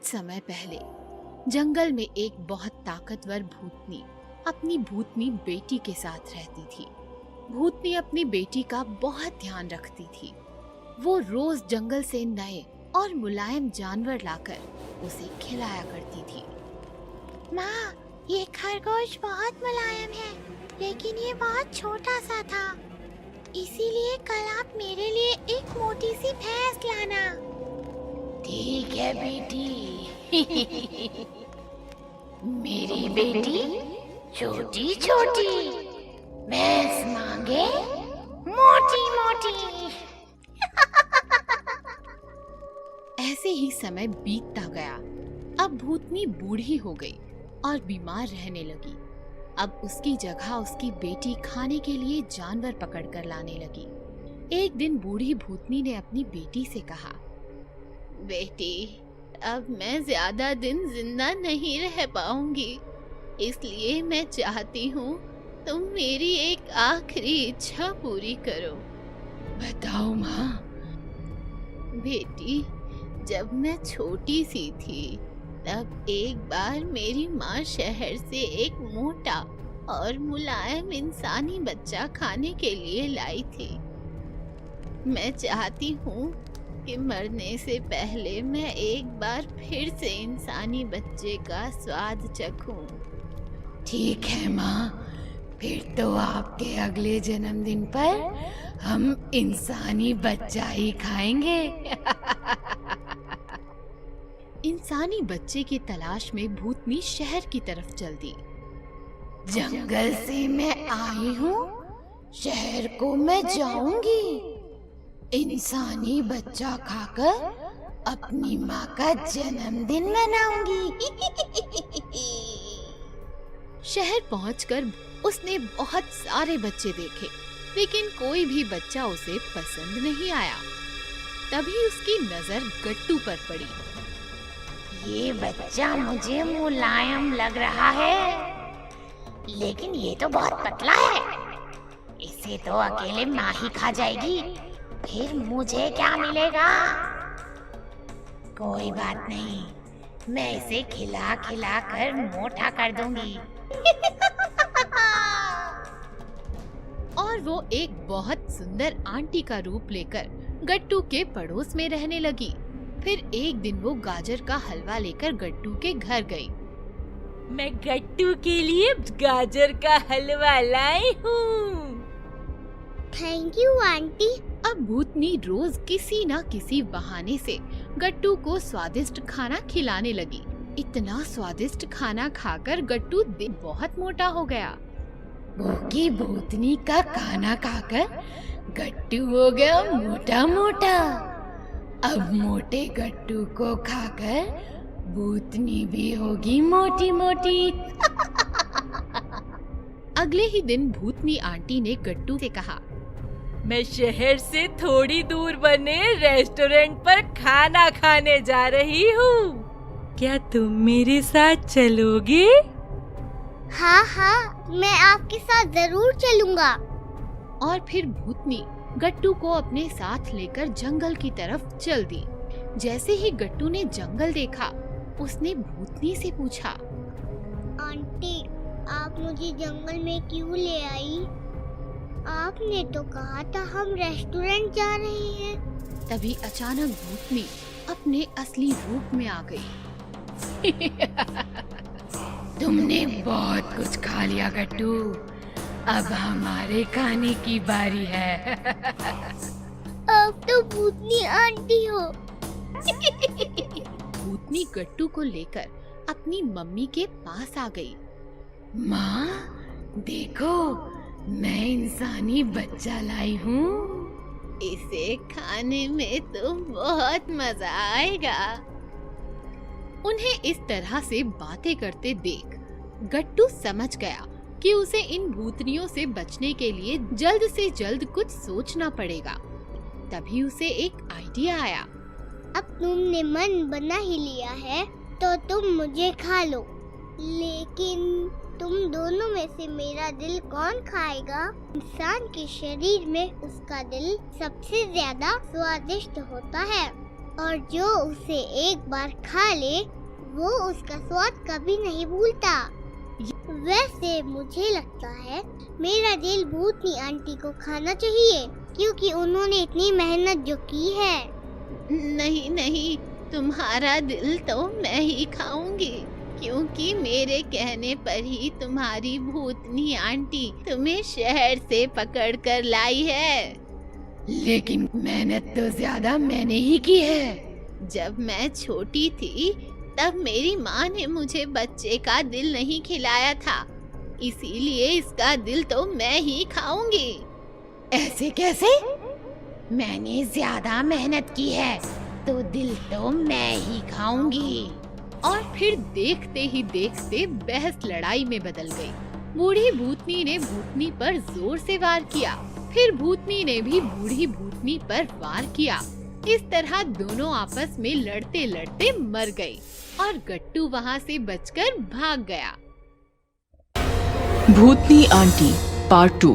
समय पहले जंगल में एक बहुत ताकतवर भूतनी अपनी भूतनी बेटी के साथ रहती थी। भूतनी अपनी बेटी का बहुत ध्यान रखती थी। वो रोज जंगल से नए और मुलायम जानवर लाकर उसे खिलाया करती थी। माँ, ये खरगोश बहुत मुलायम है, लेकिन ये बहुत छोटा सा था। इसीलिए कल आप मेरे लिए एक मोटी सी भैंस लाना। ठीक है बेटी। मेरी बेटी छोटी छोटी, भैंस मांगे मोटी मोटी। ऐसे ही समय बीतता गया। अब भूतनी बूढ़ी हो गई और बीमार रहने लगी। अब उसकी जगह उसकी बेटी खाने के लिए जानवर पकड़कर लाने लगी। एक दिन बूढ़ी भूतनी ने अपनी बेटी से कहा, बेटी, अब मैं ज्यादा दिन जिंदा नहीं रह पाऊंगी, इसलिए मैं चाहती हूँ तुम मेरी एक आखिरी इच्छा पूरी करो। बताओ माँ। बेटी, जब मैं छोटी सी थी तब एक बार मेरी माँ शहर से एक मोटा और मुलायम इंसानी बच्चा खाने के लिए लाई थी। मैं चाहती हूँ कि मरने से पहले मैं एक बार फिर से इंसानी बच्चे का स्वाद चखूं। ठीक है माँ, फिर तो आपके अगले जन्मदिन पर हम इंसानी बच्चा ही खाएंगे। इंसानी बच्चे की तलाश में भूतनी शहर की तरफ चल दी। जंगल से मैं आई हूँ, शहर को मैं जाऊंगी। इंसानी बच्चा खाकर अपनी माँ का जन्मदिन मनाऊंगी। शहर पहुंचकर उसने बहुत सारे बच्चे देखे, लेकिन कोई भी बच्चा उसे पसंद नहीं आया। तभी उसकी नजर गट्टू पर पड़ी। ये बच्चा मुझे मुलायम लग रहा है, लेकिन ये तो बहुत पतला है। इसे तो अकेले माँ ही खा जाएगी, फिर मुझे क्या मिलेगा? कोई बात नहीं, मैं इसे खिला खिला कर मोटा कर दूंगी। और वो एक बहुत सुंदर आंटी का रूप लेकर गट्टू के पड़ोस में रहने लगी। फिर एक दिन वो गाजर का हलवा लेकर गट्टू के घर गई। मैं गट्टू के लिए गाजर का हलवा लाई हूँ। Thank you aunty. अब भूतनी रोज किसी न किसी बहाने से गट्टू को स्वादिष्ट खाना खिलाने लगी। इतना स्वादिष्ट खाना खाकर गट्टू बहुत मोटा हो गया। भूखी भूतनी का खाना खाकर गट्टू हो गया मोटा मोटा। अब मोटे गट्टू को खाकर भूतनी भी होगी मोटी मोटी। अगले ही दिन भूतनी आंटी ने गट्टू से कहा, मैं शहर से थोड़ी दूर बने रेस्टोरेंट पर खाना खाने जा रही हूँ। क्या तुम मेरे साथ चलोगे? हाँ, मैं आपके साथ जरूर चलूंगा। और फिर भूतनी गट्टू को अपने साथ लेकर जंगल की तरफ चल दी। जैसे ही गट्टू ने जंगल देखा, उसने भूतनी से पूछा, आंटी, आप मुझे जंगल में क्यों ले आई? आपने तो कहा था हम रेस्टोरेंट जा रहे हैं। तभी अचानक भूतनी अपने असली रूप में आ गई। तुमने बहुत कुछ खा लिया गट्टू, अब हमारे खाने की बारी है। अब तो भूतनी आंटी हो। भूतनी गट्टू को लेकर अपनी मम्मी के पास आ गई। माँ, देखो, मैं इंसानी बच्चा लाई हूँ। इसे खाने में तो बहुत मजा आएगा। उन्हें इस तरह से बातें करते देख गट्टू समझ गया कि उसे इन भूतनियों से बचने के लिए जल्द से जल्द कुछ सोचना पड़ेगा। तभी उसे एक आइडिया आया। अब तुमने मन बना ही लिया है तो तुम मुझे खा लो, लेकिन तुम दोनों में से मेरा दिल कौन खाएगा? इंसान के शरीर में उसका दिल सबसे ज्यादा स्वादिष्ट होता है और जो उसे एक बार खा ले वो उसका स्वाद कभी नहीं भूलता। वैसे मुझे लगता है मेरा दिल भूतनी आंटी को खाना चाहिए, क्योंकि उन्होंने इतनी मेहनत जो की है। नहीं नहीं, तुम्हारा दिल तो मैं ही खाऊंगी, क्योंकि मेरे कहने पर ही तुम्हारी भूतनी आंटी तुम्हें शहर से पकड़ कर लाई है। लेकिन मेहनत तो ज्यादा मैंने ही की है। जब मैं छोटी थी तब मेरी माँ ने मुझे बच्चे का दिल नहीं खिलाया था, इसीलिए इसका दिल तो मैं ही खाऊंगी। ऐसे कैसे? मैंने ज्यादा मेहनत की है तो दिल तो मैं ही खाऊंगी। और फिर देखते ही देखते बहस लड़ाई में बदल गई। बूढ़ी भूतनी ने भूतनी पर जोर से वार किया, फिर भूतनी ने भी बूढ़ी भूतनी पर वार किया। इस तरह दोनों आपस में लड़ते लड़ते मर गए और गट्टू वहाँ से बचकर भाग गया। भूतनी आंटी पार्ट 2।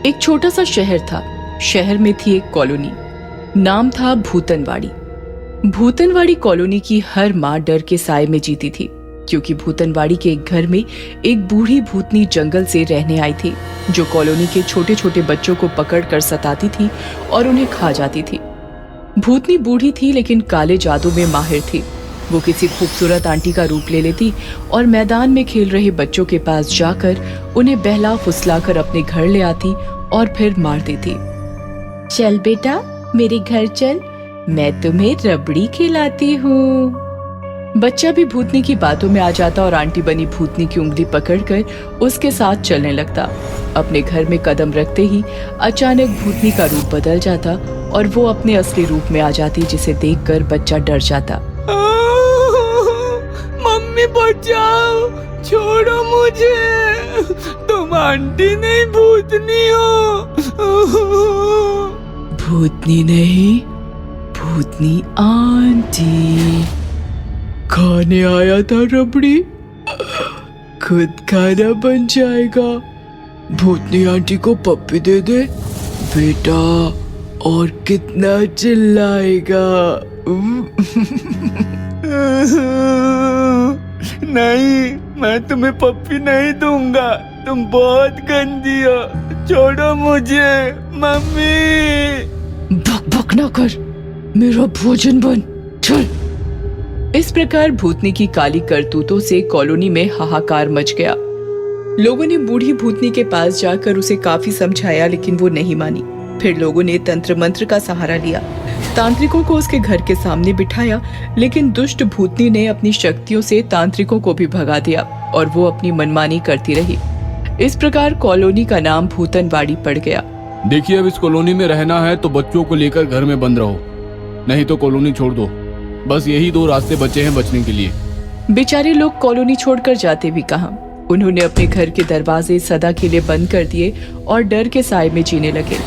एक छोटा सा शहर था। शहर में थी एक कॉलोनी, नाम था भूतनवाड़ी। भूतनवाड़ी कॉलोनी की हर माँ डर के साए में जीती थी, क्योंकि भूतनवाड़ी के एक घर में एक बूढ़ी भूतनी जंगल से रहने आई थी, जो कॉलोनी के छोटे छोटे बच्चों को पकड़कर सताती थी और उन्हें खा जाती थी। भूतनी बूढ़ी थी लेकिन काले जादू में माहिर थी। वो किसी खूबसूरत आंटी का रूप ले लेती और मैदान में खेल रहे बच्चों के पास जाकर उन्हें बहला फुसलाकर अपने घर ले आती और फिर मार देती। चल बेटा मेरे घर चल, मैं तुम्हें रबड़ी खिलाती हूँ। बच्चा भी भूतनी की बातों में आ जाता और आंटी बनी भूतनी की उंगली पकड़कर उसके साथ चलने लगता। अपने घर में कदम रखते ही अचानक भूतनी का रूप बदल जाता और वो अपने असली रूप में आ जाती, जिसे देखकर बच्चा डर जाता। मम्मी बचाओ, छोड़ो मुझे, तुम आंटी नहीं भूतनी हो। भूतनी नहीं, भूतनी आंटी। खाने आया था रबड़ी, खुद खाना बन जाएगा। भूतनी आंटी को पप्पी दे दे बेटा, और कितना चिल्लाएगा। नहीं, मैं तुम्हें पप्पी नहीं दूंगा, तुम बहुत गंदी हो, छोड़ो मुझे मम्मी। भक भक ना कर, मेरा भोजन बन, चल। इस प्रकार भूतनी की काली करतूतों से कॉलोनी में हाहाकार मच गया। लोगों ने बूढ़ी भूतनी के पास जाकर उसे काफी समझाया, लेकिन वो नहीं मानी। फिर लोगों ने तंत्र मंत्र का सहारा लिया, तांत्रिकों को उसके घर के सामने बिठाया, लेकिन दुष्ट भूतनी ने अपनी शक्तियों से तांत्रिकों को भी भगा दिया और वो अपनी मनमानी करती रही। इस प्रकार कॉलोनी का नाम भूतनवाड़ी पड़ गया। देखिए, अब इस कॉलोनी में रहना है तो बच्चों को लेकर घर में बंद रहो, नहीं तो कॉलोनी छोड़ दो। बस यही 2 रास्ते बचे हैं बचने के लिए। बेचारे लोग कॉलोनी छोड़कर जाते भी कहां। उन्होंने अपने घर के दरवाजे सदा के लिए बंद कर दिए और डर के साए में जीने लगे।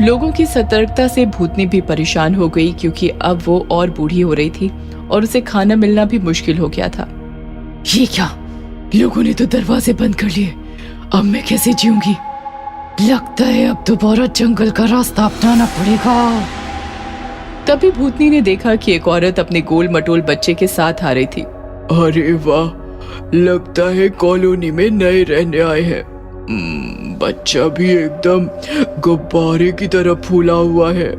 लोगों की सतर्कता से भूतनी भी परेशान हो गई, क्योंकि अब वो और बूढ़ी हो रही थी और उसे खाना मिलना भी मुश्किल हो गया था। ये क्या, लोगों ने तो दरवाजे बंद कर लिए, अब मैं कैसे जीऊंगी? लगता है अब दोबारा जंगल का रास्ता अपनाना पड़ेगा। तभी भूतनी ने देखा कि एक औरत अपने गोल मटोल बच्चे के साथ आ रही थी। अरे वाह, लगता है कॉलोनी में नए रहने आए हैं। बच्चा भी एकदम गुब्बारे की तरह फूला हुआ है।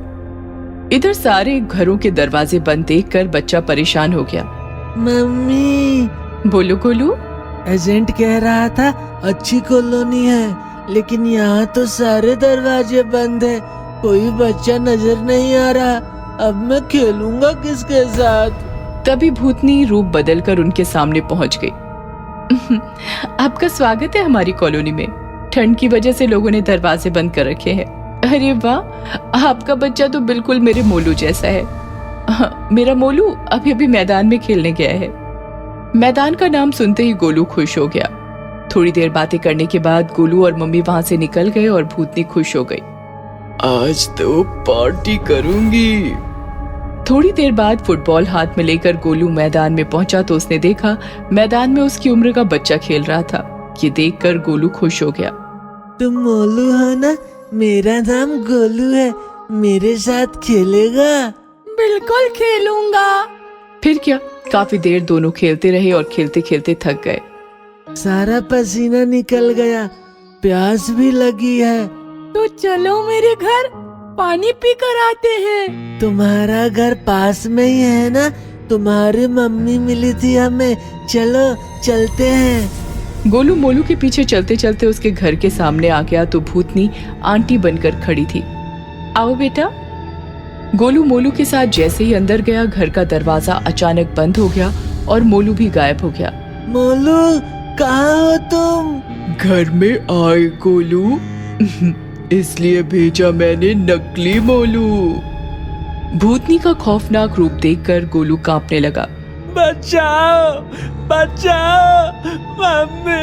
इधर सारे घरों के दरवाजे बंद देखकर बच्चा परेशान हो गया। मम्मी, बोलो गोलू। एजेंट कह रहा था अच्छी कॉलोनी है, लेकिन यहाँ तो सारे दरवाजे बंद है, कोई बच्चा नजर नहीं आ रहा। अब मैं खेलूंगा किसके साथ? तभी भूतनी रूप बदलकर उनके सामने पहुंच गई। आपका स्वागत है हमारी कॉलोनी में। ठंड की वजह से लोगों ने दरवाजे बंद कर रखे हैं। अरे वाह, आपका बच्चा तो बिल्कुल मेरे मोलू जैसा है। मेरा मोलू अभी अभी मैदान में खेलने गया है। मैदान का नाम सुनते ही गोलू खुश हो गया। थोड़ी देर बातें करने के बाद गोलू और मम्मी वहां से निकल गए और भूतनी खुश हो गई। आज तो पार्टी करूंगी। थोड़ी देर बाद फुटबॉल हाथ में लेकर गोलू मैदान में पहुंचा तो उसने देखा मैदान में उसकी उम्र का बच्चा खेल रहा था। ये देखकर गोलू खुश हो गया। तुम मोलू हो ना? मेरा नाम गोलू है, मेरे साथ खेलेगा? बिल्कुल खेलूंगा। फिर क्या, काफी देर दोनों खेलते रहे और खेलते खेलते थक गए। सारा पसीना निकल गया, प्यास भी लगी है। तो चलो मेरे घर पानी पी कर आते हैं। तुम्हारा घर पास में ही है ना? तुम्हारी मम्मी मिली थी हमें, चलो चलते हैं। गोलू मोलू के पीछे चलते चलते उसके घर के सामने आ गया तो भूतनी आंटी बनकर खड़ी थी। आओ बेटा। गोलू मोलू के साथ जैसे ही अंदर गया, घर का दरवाजा अचानक बंद हो गया और मोलू भी गायब हो गया। मोलू, कहाँ हो तुम? घर में आए गोलू, इसलिए भेजा मैंने नकली मोलू। भूतनी का खौफनाक रूप देखकर गोलू कांपने लगा। बचाओ, बचाओ मम्मी।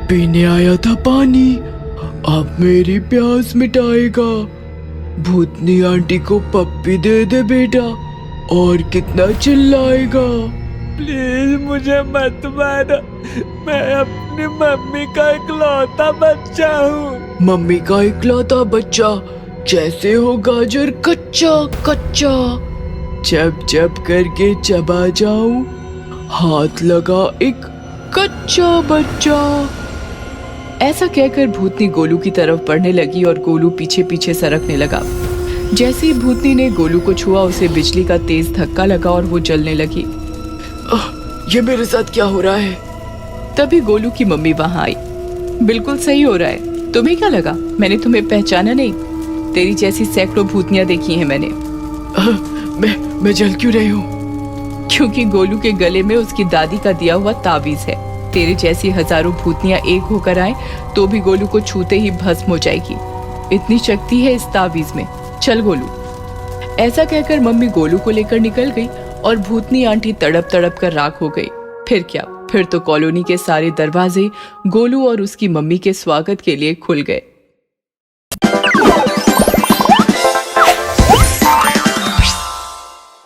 पीने आया था पानी, अब मेरी प्यास मिटाएगा। भूतनी आंटी को पप्पी दे दे बेटा, और कितना चिल्लाएगा। प्लीज मुझे मत मारो, मैं अपनी मम्मी का इकलौता बच्चा हूँ। मम्मी का इकलौता बच्चा, जैसे हो गाजर कच्चा कच्चा, जब जब करके चबा जाऊं, हाथ लगा एक कच्चा बच्चा। ऐसा कहकर भूतनी गोलू की तरफ बढ़ने लगी और गोलू पीछे पीछे सरकने लगा। जैसे ही भूतनी ने गोलू को छुआ, उसे बिजली का तेज धक्का लगा और वो जलने लगी। ये मेरे साथ क्या हो रहा है? तभी गोलू की मम्मी वहां आई। बिल्कुल सही हो रहा है, तुम्हें क्या लगा मैंने तुम्हें पहचाना नहीं? तेरी जैसी सैकड़ों भूतनियां देखी हैं मैंने। मैं जल क्यों रही हूँ? क्योंकि गोलू के गले में उसकी दादी का दिया हुआ ताबीज है। तेरे जैसी हजारों भूतनियां एक होकर आए तो भी गोलू को छूते ही भस्म हो जाएगी, इतनी शक्ति है इस ताबीज में। चल गोलू। ऐसा कहकर मम्मी गोलू को लेकर निकल गई और भूतनी आंटी तड़प तड़प कर राख हो गई। फिर क्या, फिर तो कॉलोनी के सारे दरवाजे गोलू और उसकी मम्मी के स्वागत के लिए खुल गए।